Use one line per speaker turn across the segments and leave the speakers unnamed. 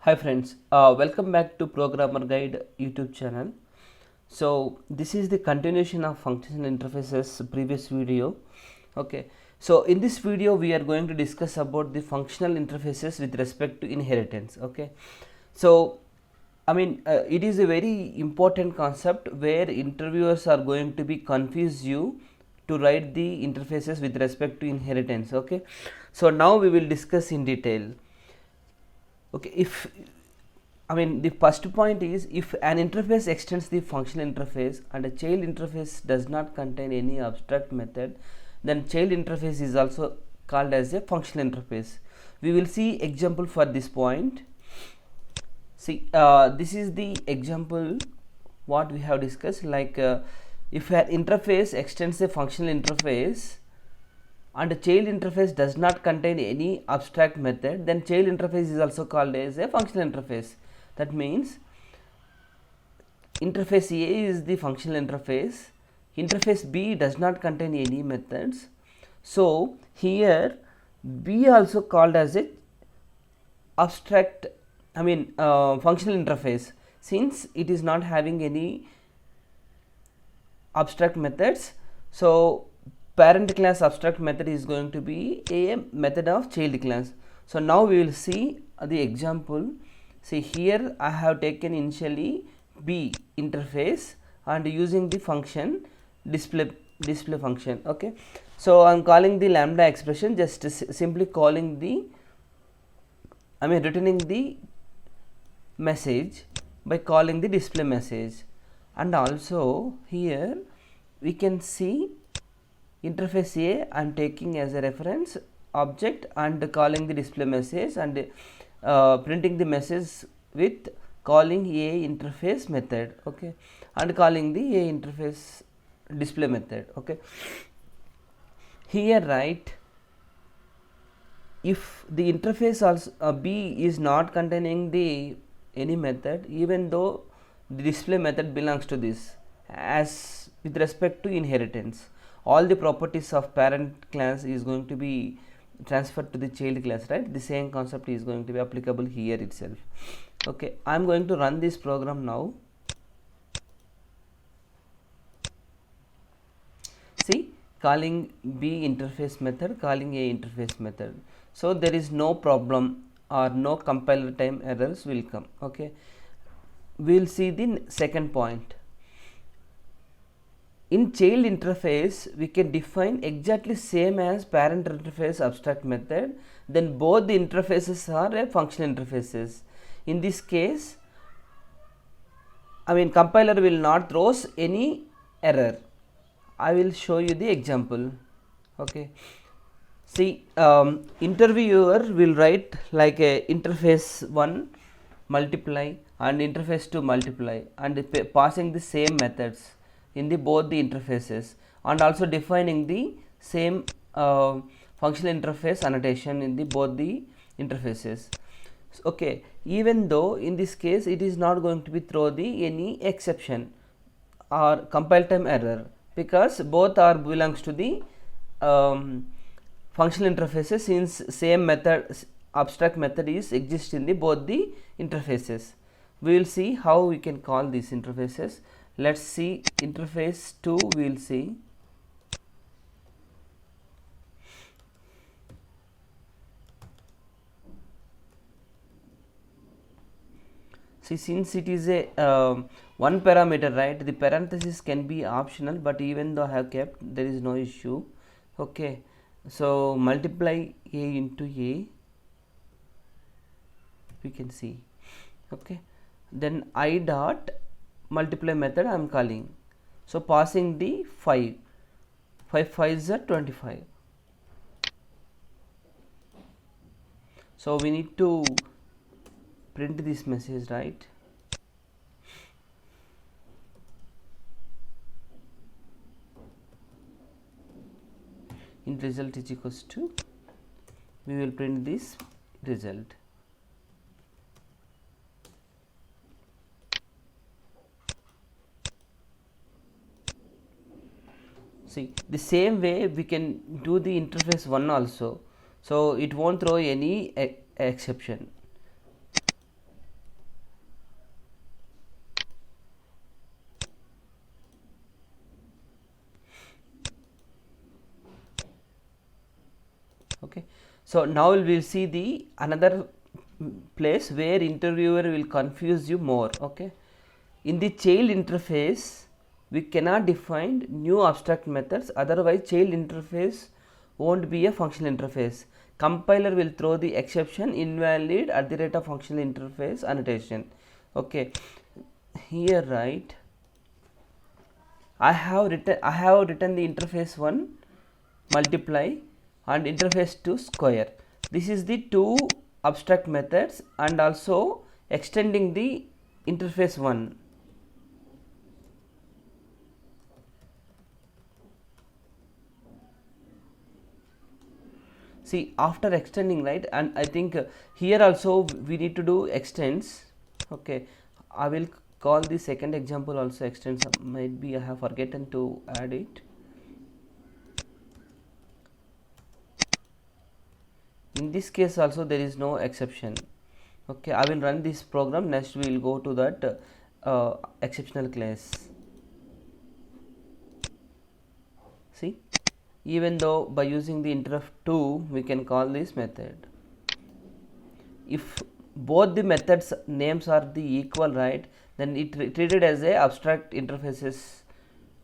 Hi friends, welcome back to Programmer Guide YouTube channel. So this is the continuation of functional interfaces previous video. Okay, so in this video we are going to discuss about the functional interfaces with respect to inheritance. Okay, so it is a very important concept where interviewers are going to be confuse you to write the interfaces with respect to inheritance. Okay, so now we will discuss in detail. Okay, the first point is, if an interface extends the functional interface and a child interface does not contain any abstract method, then child interface is also called as a functional interface. We will see example for this point. See, this is the example what we have discussed, like if an interface extends a functional interface and a child interface does not contain any abstract method, then child interface is also called as a functional interface. That means interface A is the functional interface, interface B does not contain any methods, so here B also called as a abstract functional interface, since it is not having any abstract methods. So parent class abstract method is going to be a method of child class. So now we will see the example. See, here I have taken initially B interface and using the function display function. Okay, so I am calling the lambda expression, just simply calling the returning the message by calling the display message. And also here we can see interface A I am taking as a reference object and calling the display message and printing the message with calling A interface method. Okay, and calling the A interface display method. Okay, here right, if the interface also B is not containing the any method, even though the display method belongs to this, as with respect to inheritance, all the properties of parent class is going to be transferred to the child class, right? The same concept is going to be applicable here itself. Okay, I am going to run this program now. See, calling B interface method, calling A interface method, so there is no problem or no compiler time errors will come. Okay, we will see the second point. In child interface we can define exactly same as parent interface abstract method, then both the interfaces are a functional interfaces. In this case, compiler will not throws any error. I will show you the example. Okay, see, interviewer will write like a interface 1 multiply and interface 2 multiply and passing the same methods in the both the interfaces, and also defining the same functional interface annotation in the both the interfaces. Okay, even though in this case it is not going to be throw the any exception or compile time error, because both are belongs to the functional interfaces, since same method abstract method is exist in the both the interfaces. We will see how we can call these interfaces. Let's see interface 2. We will see. See, since it is a one parameter, right, the parenthesis can be optional, but even though I have kept, there is no issue. Okay, so multiply A into A, we can see. Okay, then I dot multiply method I am calling, so passing the 5 5s are 25. So we need to print this message, right? In result is equals to, we will print this result. See, the same way we can do the interface 1 also, so it won't throw any exception. So now we will see the another place where interviewer will confuse you more. Okay, in the child interface we cannot define new abstract methods, otherwise child interface won't be a functional interface. Compiler will throw the exception invalid at the rate of functional interface annotation. Okay, here right, I have written the interface 1 multiply and interface 2 square. This is the two abstract methods, and also extending the interface 1. See, after extending, right, and I think here also we need to do extends. Okay, I will call the second example also extends. Might be I have forgotten to add it. In this case also there is no exception. Okay, I will run this program. Next we will go to that exceptional class. See, even though by using the interrupt 2 we can call this method. If both the methods names are the equal, right, then it treated as a abstract interfaces,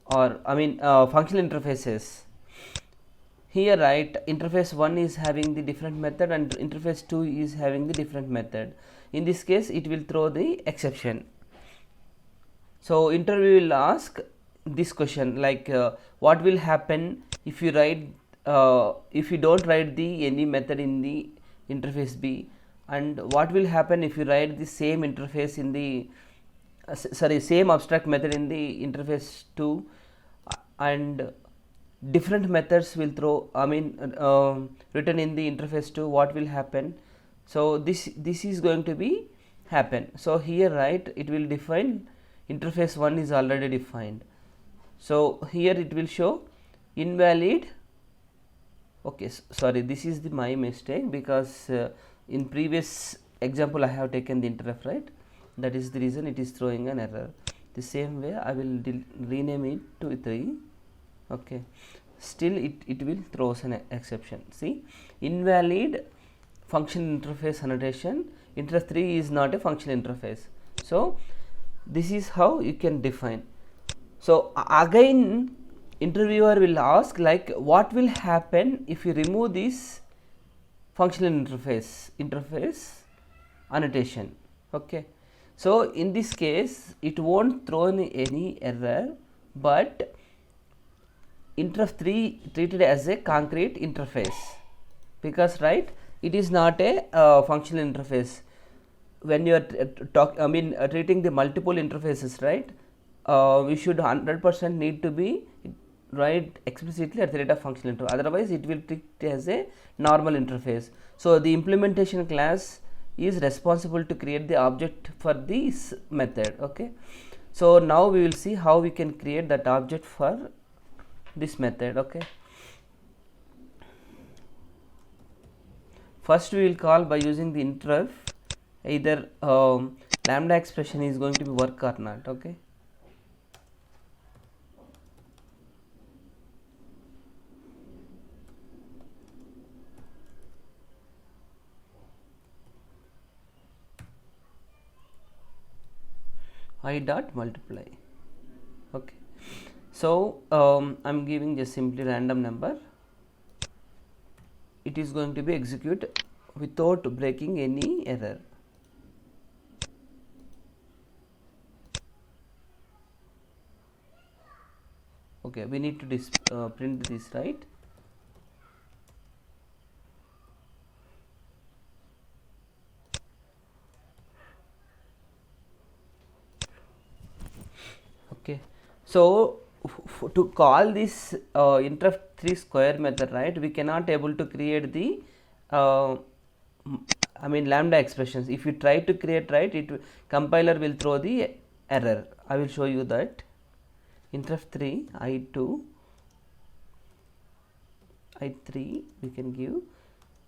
or I mean functional interfaces. Here, right, interface 1 is having the different method and interface 2 is having the different method. In this case it will throw the exception. So interview will ask this question like what will happen if you write if you don't write the any method in the interface B, and what will happen if you write the same interface in the same abstract method in the interface 2, and different methods will throw written in the interface 2, what will happen. So this is going to be happen. So here, right, it will define interface 1 is already defined. So here it will show invalid. Okay, sorry, this is the my mistake, because in previous example I have taken the interrupt, right, that is the reason it is throwing an error. The same way I will rename it to 3. Okay, still it will throws an exception. See, invalid function interface annotation, interface 3 is not a functional interface. So this is how you can define. So again interviewer will ask like what will happen if you remove this functional interface annotation. Okay, so in this case it won't throw any error, but interface 3 treated as a concrete interface, because, right, it is not a functional interface. When you are treating the multiple interfaces, right, we should 100% need to be write explicitly at the rate of functional interface, otherwise it will treat as a normal interface. So the implementation class is responsible to create the object for this method. Okay, so now we will see how we can create that object for this method. Okay, first we will call by using the interrupt either lambda expression is going to be work or not. Okay, I dot multiply. Okay, so I'm giving just simply random number. It is going to be executed without breaking any error. Okay, we need to print this, right. Okay, so to call this interrupt 3 square method, right, we cannot able to create the lambda expressions. If you try to create, right, compiler will throw the error. I will show you that. Interrupt 3 I2 I3 we can give,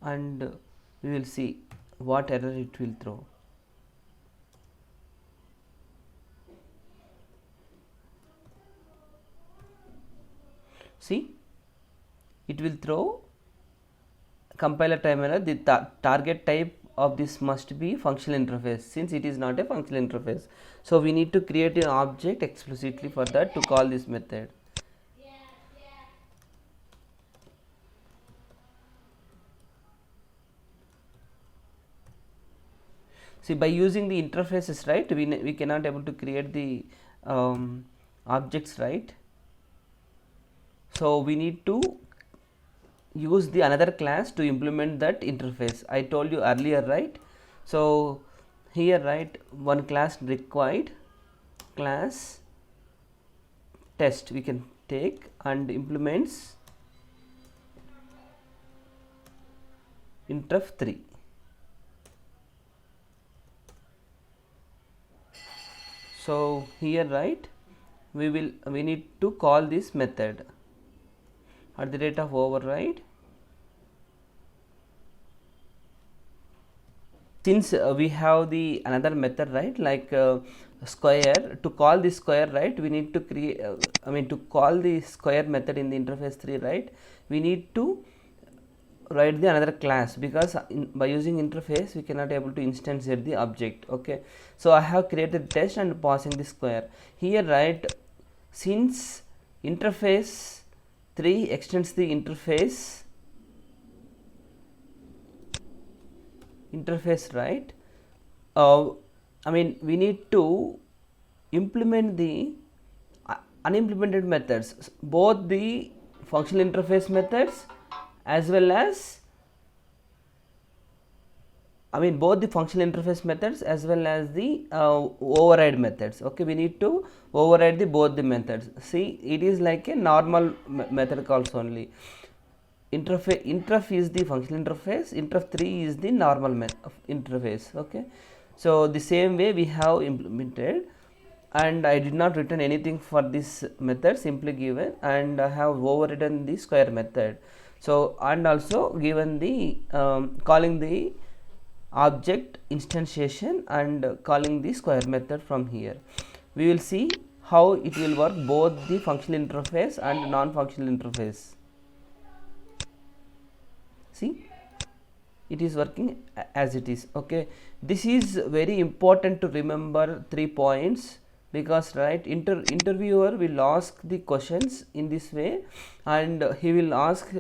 and we will see what error it will throw. See, it will throw compiler time error, the target type of this must be functional interface, since it is not a functional interface. So we need to create an object explicitly for that to call this method. See, by using the interfaces, right, we cannot able to create the objects, right? So we need to use the another class to implement that interface. I told you earlier, right? So here, right, one class required, class test we can take and implements interf3. So here, right, we need to call this method at the rate of override. Since we have the another method, right, like square, to call this square, right, we need to create to call the square method in the interface 3, right, we need to write the another class, because by using interface we cannot able to instantiate the object. Okay, so I have created test and passing the square here, right. Since interface 3 extends the interface, right, we need to implement the unimplemented methods, both the functional interface methods as well as both the functional interface methods as well as the override methods. Okay, we need to override the both the methods. See, it is like a normal method calls only. Interf is the functional interface, interf3 is the normal interface. Okay, so the same way we have implemented, and I did not return anything for this method, simply given, and I have overridden the square method. So and also given the calling the object instantiation and calling the square method from here. We will see how it will work both the functional interface and non-functional interface. See, it is working as it is. Okay, this is very important to remember 3 points, because, right, interviewer will ask the questions in this way, and he will ask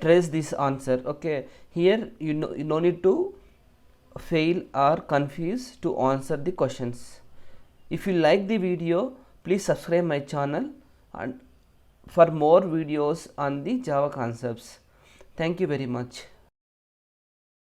trace this answer. Okay, here you no need to fail or confuse to answer the questions. If you like the video, please subscribe my channel and for more videos on the Java concepts. Thank you very much.